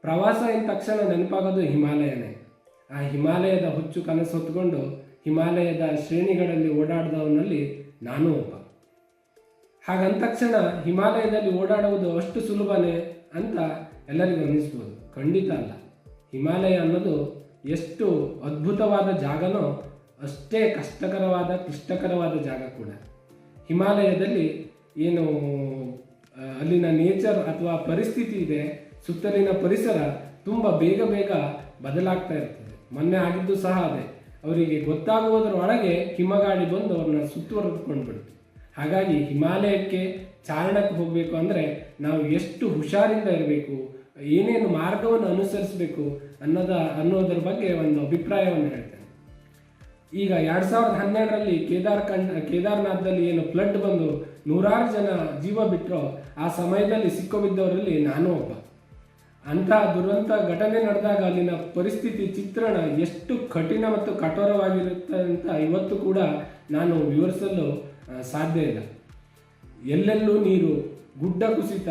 ಪ್ರವಾಸ ಎಂದ ತಕ್ಷಣ ನೆನಪಾಗೋದು ಹಿಮಾಲಯನೇ. ಆ ಹಿಮಾಲಯದ ಹುಚ್ಚು ಕನಸು ಹೊತ್ಕೊಂಡು ಹಿಮಾಲಯದ ಶ್ರೇಣಿಗಳಲ್ಲಿ ಓಡಾಡಿದವನಲ್ಲಿ ನಾನೂ ಒಬ್ಬ. ಹಾಗಂದ ತಕ್ಷಣ ಹಿಮಾಲಯದಲ್ಲಿ ಓಡಾಡುವುದು ಅಷ್ಟು ಸುಲಭನೇ ಅಂತ ಎಲ್ಲರಿಗೂ ಅನ್ನಿಸ್ಬೋದು. ಖಂಡಿತ ಅಲ್ಲ. ಹಿಮಾಲಯ ಅನ್ನೋದು ಎಷ್ಟು ಅದ್ಭುತವಾದ ಜಾಗನೋ ಅಷ್ಟೇ ಕ್ಲಿಷ್ಟಕರವಾದ ಜಾಗ ಕೂಡ. ಹಿಮಾಲಯದಲ್ಲಿ ಏನು ಅಲ್ಲಿನ ನೇಚರ್ ಅಥವಾ ಪರಿಸ್ಥಿತಿ ಇದೆ, ಸುತ್ತಲಿನ ಪರಿಸರ ತುಂಬ ಬೇಗ ಬದಲಾಗ್ತಾ ಇರ್ತದೆ. ಮೊನ್ನೆ ಆಗಿದ್ದು ಸಹ ಅದೇ. ಅವರಿಗೆ ಗೊತ್ತಾಗುವುದರೊಳಗೆ ಹಿಮಗಾಡಿ ಬಂದು ಅವ್ರನ್ನ ಸುತ್ತುವರೆದುಕೊಂಡು ಬಿಡ್ತು. ಹಾಗಾಗಿ ಹಿಮಾಲಯಕ್ಕೆ ಚಾರಣಕ್ಕೆ ಹೋಗಬೇಕು ಅಂದರೆ ನಾವು ಎಷ್ಟು ಹುಷಾರಿಂದ ಇರಬೇಕು, ಏನೇನು ಮಾರ್ಗವನ್ನು ಅನುಸರಿಸಬೇಕು ಅನ್ನೋದರ ಬಗ್ಗೆ ಒಂದು ಅಭಿಪ್ರಾಯವನ್ನು ಹೇಳ್ತೇನೆ. ಈಗ 2012ರಲ್ಲಿ ಕೇದಾರ್ನಾಥ್ದಲ್ಲಿ ಏನು ಫ್ಲಡ್ ಬಂದು ನೂರಾರು ಜನ ಜೀವ ಬಿಟ್ಟರೋ ಆ ಸಮಯದಲ್ಲಿ ಸಿಕ್ಕೋಬಿದ್ದವರಲ್ಲಿ ನಾನು ಒಬ್ಬ. ಅಂತಹ ದುರಂತ ಘಟನೆ ನಡೆದಾಗ ಅಲ್ಲಿನ ಪರಿಸ್ಥಿತಿ ಚಿತ್ರಣ ಎಷ್ಟು ಕಠಿಣ ಮತ್ತು ಕಠೋರವಾಗಿರುತ್ತೆ ಅಂತ ಇವತ್ತು ಕೂಡ ನಾನು ವಿವರಿಸಲು ಸಾಧ್ಯ ಇಲ್ಲ. ಎಲ್ಲೆಲ್ಲೂ ನೀರು, ಗುಡ್ಡ ಕುಸಿತ,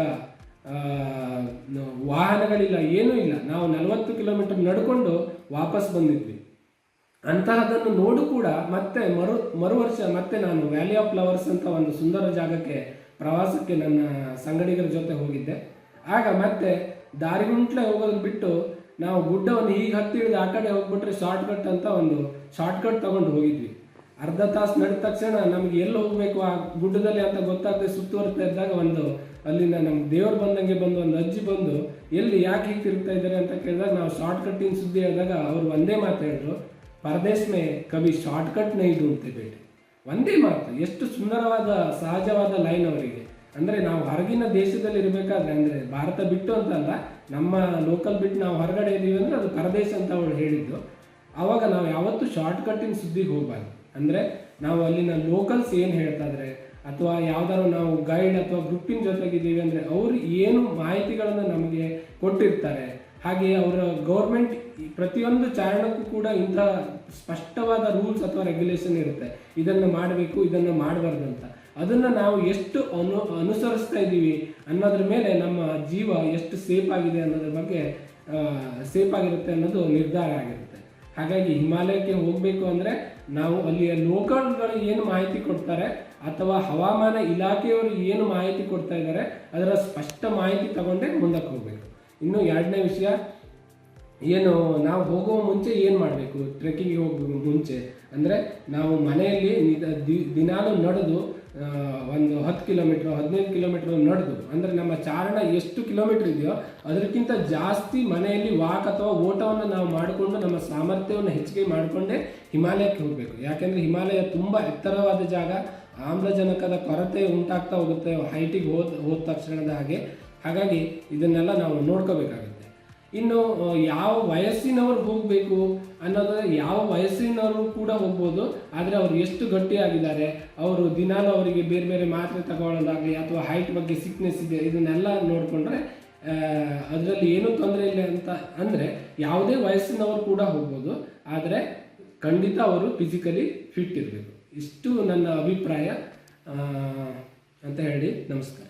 ವಾಹನಗಳಿಲ್ಲ, ಏನೂ ಇಲ್ಲ. ನಾವು 40 ಕಿಲೋಮೀಟರ್ ನಡ್ಕೊಂಡು ವಾಪಸ್ ಬಂದಿದ್ವಿ. ಅಂತಹದನ್ನು ನೋಡು ಕೂಡ ಮತ್ತೆ ಮರು ವರ್ಷ ಮತ್ತೆ ನಾನು ವ್ಯಾಲಿ ಆಫ್ ಫ್ಲವರ್ಸ್ ಅಂತ ಒಂದು ಸುಂದರ ಜಾಗಕ್ಕೆ ಪ್ರವಾಸಕ್ಕೆ ನನ್ನ ಸಂಗಡಿಗರ ಜೊತೆ ಹೋಗಿದ್ದೆ. ಆಗ ಮತ್ತೆ ದಾರಿಗುಂಟ್ಲೆ ಹೋಗೋದು ಬಿಟ್ಟು ನಾವು ಗುಡ್ಡವನ್ನು ಹೀಗೆ ಹತ್ತಿಳಿದು ಆ ಕಡೆ ಹೋಗ್ಬಿಟ್ರೆ ಶಾರ್ಟ್ಕಟ್ ಅಂತ ಒಂದು ಶಾರ್ಟ್ಕಟ್ ತಗೊಂಡು ಹೋಗಿದ್ವಿ. ಅರ್ಧ ತಾಸು ನಡೆದ ತಕ್ಷಣ ನಮಗೆ ಎಲ್ಲಿ ಹೋಗಬೇಕು ಆ ಗುಡ್ಡದಲ್ಲಿ ಅಂತ ಗೊತ್ತಾಗದೆ ಸುತ್ತುವರ್ತಾ ಇದ್ದಾಗ ಅಲ್ಲಿಂದ ನಮ್ಮ ದೇವರು ಬಂದಂಗೆ ಒಂದು ಅಜ್ಜಿ ಬಂದು ಎಲ್ಲಿ ಯಾಕೆ ಹೀಗೆ ತಿರುಗ್ತಾ ಇದ್ದಾರೆ ಅಂತ ಕೇಳಿದಾಗ ನಾವು ಶಾರ್ಟ್ಕಟ್ಟಿನ ಸುದ್ದಿ ಹೇಳಿದಾಗ ಅವರು ಒಂದೇ ಮಾತು ಹೇಳಿದ್ರು, ಪರದೇಶ್ ಮೇ ಕವಿ ಶಾರ್ಟ್ಕಟ್ ನೈ ಢೂಂಢತೆ ಬೇಟೆ. ಒಂದೇ ಮಾತು. ಎಷ್ಟು ಸುಂದರವಾದ ಸಹಜವಾದ ಲೈನ್ ಅವರಿಗೆ. ಅಂದರೆ ನಾವು ಹೊರಗಿನ ದೇಶದಲ್ಲಿ ಇರಬೇಕಾದ್ರೆ, ಅಂದರೆ ಭಾರತ ಬಿಟ್ಟು ಅಂತಲ್ಲ, ನಮ್ಮ ಲೋಕಲ್ ಬಿಟ್ಟು ನಾವು ಹೊರಗಡೆ ಇದ್ದೀವಿ ಅಂದರೆ ಅದು ಪರದೇಶ ಅಂತ ಅವಳು ಹೇಳಿದ್ದು. ಆವಾಗ ನಾವು ಯಾವತ್ತೂ ಶಾರ್ಟ್ಕಟ್ಟಿನ ಸುದ್ದಿಗೆ ಹೋಗಬಾರ್ದು. ಅಂದರೆ ನಾವು ಅಲ್ಲಿನ ಲೋಕಲ್ಸ್ ಏನು ಹೇಳ್ತಾ ಇದ್ದಾರೆ ಅಥವಾ ಯಾವ್ದಾದ್ರು ನಾವು ಗೈಡ್ ಅಥವಾ ಗ್ರೂಪಿನ ಜೊತೆಗಿದ್ದೀವಿ ಅಂದರೆ ಅವರು ಏನು ಮಾಹಿತಿಗಳನ್ನು ನಮಗೆ ಕೊಟ್ಟಿರ್ತಾರೆ. ಹಾಗೆ ಅವರ ಗೌರ್ಮೆಂಟ್ ಪ್ರತಿಯೊಂದು ಚಾರಣಕ್ಕೂ ಕೂಡ ಇಂಥ ಸ್ಪಷ್ಟವಾದ ರೂಲ್ಸ್ ಅಥವಾ ರೆಗ್ಯುಲೇಷನ್ ಇರುತ್ತೆ. ಇದನ್ನು ಮಾಡಬೇಕು, ಇದನ್ನು ಮಾಡಬಾರ್ದು ಅಂತ. ಅದನ್ನು ನಾವು ಎಷ್ಟು ಅನುಸರಿಸ್ತಾ ಇದ್ದೀವಿ ಅನ್ನೋದ್ರ ಮೇಲೆ ನಮ್ಮ ಜೀವ ಎಷ್ಟು ಸೇಫ್ ಆಗಿದೆ ಅನ್ನೋದ್ರ ಬಗ್ಗೆ ಸೇಫ್ ಆಗಿರುತ್ತೆ ಅನ್ನೋದು ನಿರ್ಧಾರ ಆಗಿರುತ್ತೆ. ಹಾಗಾಗಿ ಹಿಮಾಲಯಕ್ಕೆ ಹೋಗಬೇಕು ಅಂದರೆ ನಾವು ಅಲ್ಲಿಯ ಲೋಕಲ್ಗಳು ಏನು ಮಾಹಿತಿ ಕೊಡ್ತಾರೆ ಅಥವಾ ಹವಾಮಾನ ಇಲಾಖೆಯವರು ಏನು ಮಾಹಿತಿ ಕೊಡ್ತಾ ಇದ್ದಾರೆ ಅದರ ಸ್ಪಷ್ಟ ಮಾಹಿತಿ ತಗೊಂಡೇ ಮುಂದಕ್ಕೆ ಹೋಗಬೇಕು. ಇನ್ನು ಎರಡನೇ ವಿಷಯ, ಏನು ನಾವು ಹೋಗುವ ಮುಂಚೆ ಏನು ಮಾಡಬೇಕು ಟ್ರೆಕ್ಕಿಂಗ್ ಹೋಗುವ ಮುಂಚೆ ಅಂದರೆ ನಾವು ಮನೆಯಲ್ಲಿ ದಿನಾಲೂ ನಡೆದು ಒಂದು 10 ಕಿಲೋಮೀಟ್ರ್ 15 ಕಿಲೋಮೀಟ್ರ್ ನಡೆದು, ಅಂದರೆ ನಮ್ಮ ಚಾರಣ ಎಷ್ಟು ಕಿಲೋಮೀಟ್ರ್ ಇದೆಯೋ ಅದಕ್ಕಿಂತ ಜಾಸ್ತಿ ಮನೆಯಲ್ಲಿ ವಾಕ್ ಅಥವಾ ಓಟವನ್ನು ನಾವು ಮಾಡಿಕೊಂಡು ನಮ್ಮ ಸಾಮರ್ಥ್ಯವನ್ನು ಹೆಚ್ಚಿಗೆ ಮಾಡಿಕೊಂಡೇ ಹಿಮಾಲಯಕ್ಕೆ ಹೋಗಬೇಕು. ಯಾಕೆಂದರೆ ಹಿಮಾಲಯ ತುಂಬ ಎತ್ತರವಾದ ಜಾಗ, ಆಮ್ಲಜನಕದ ಕೊರತೆ ಉಂಟಾಗ್ತಾ ಹೋಗುತ್ತೆ ಹೈಟಿಗೆ ಹೋದ ತಕ್ಷಣದ ಹಾಗೆ. ಹಾಗಾಗಿ ಇದನ್ನೆಲ್ಲ ನಾವು ನೋಡ್ಕೋಬೇಕಾಗುತ್ತೆ. ಇನ್ನು ಯಾವ ವಯಸ್ಸಿನವರು ಹೋಗಬೇಕು ಅನ್ನೋದಾದರೆ ಯಾವ ವಯಸ್ಸಿನವರು ಕೂಡ ಹೋಗ್ಬೋದು. ಆದರೆ ಅವರು ಎಷ್ಟು ಗಟ್ಟಿಯಾಗಿದ್ದಾರೆ, ಅವರು ದಿನಾಲೂ ಅವರಿಗೆ ಬೇರೆ ಬೇರೆ ಮಾತ್ರೆ ತಗೊಳ್ಳೋದಾಗಲಿ ಅಥವಾ ಹೈಟ್ ಬಗ್ಗೆ ಸಿಕ್ನೆಸ್ ಇದೆ, ಇದನ್ನೆಲ್ಲ ನೋಡಿಕೊಂಡ್ರೆ ಅದರಲ್ಲಿ ಏನೂ ತೊಂದರೆ ಇಲ್ಲ ಅಂತ. ಅಂದರೆ ಯಾವುದೇ ವಯಸ್ಸಿನವರು ಕೂಡ ಹೋಗ್ಬೋದು, ಆದರೆ ಖಂಡಿತ ಅವರು ಫಿಸಿಕಲಿ ಫಿಟ್ ಇರಬೇಕು. ಇಷ್ಟು ನನ್ನ ಅಭಿಪ್ರಾಯ ಅಂತ ಹೇಳಿ ನಮಸ್ಕಾರ.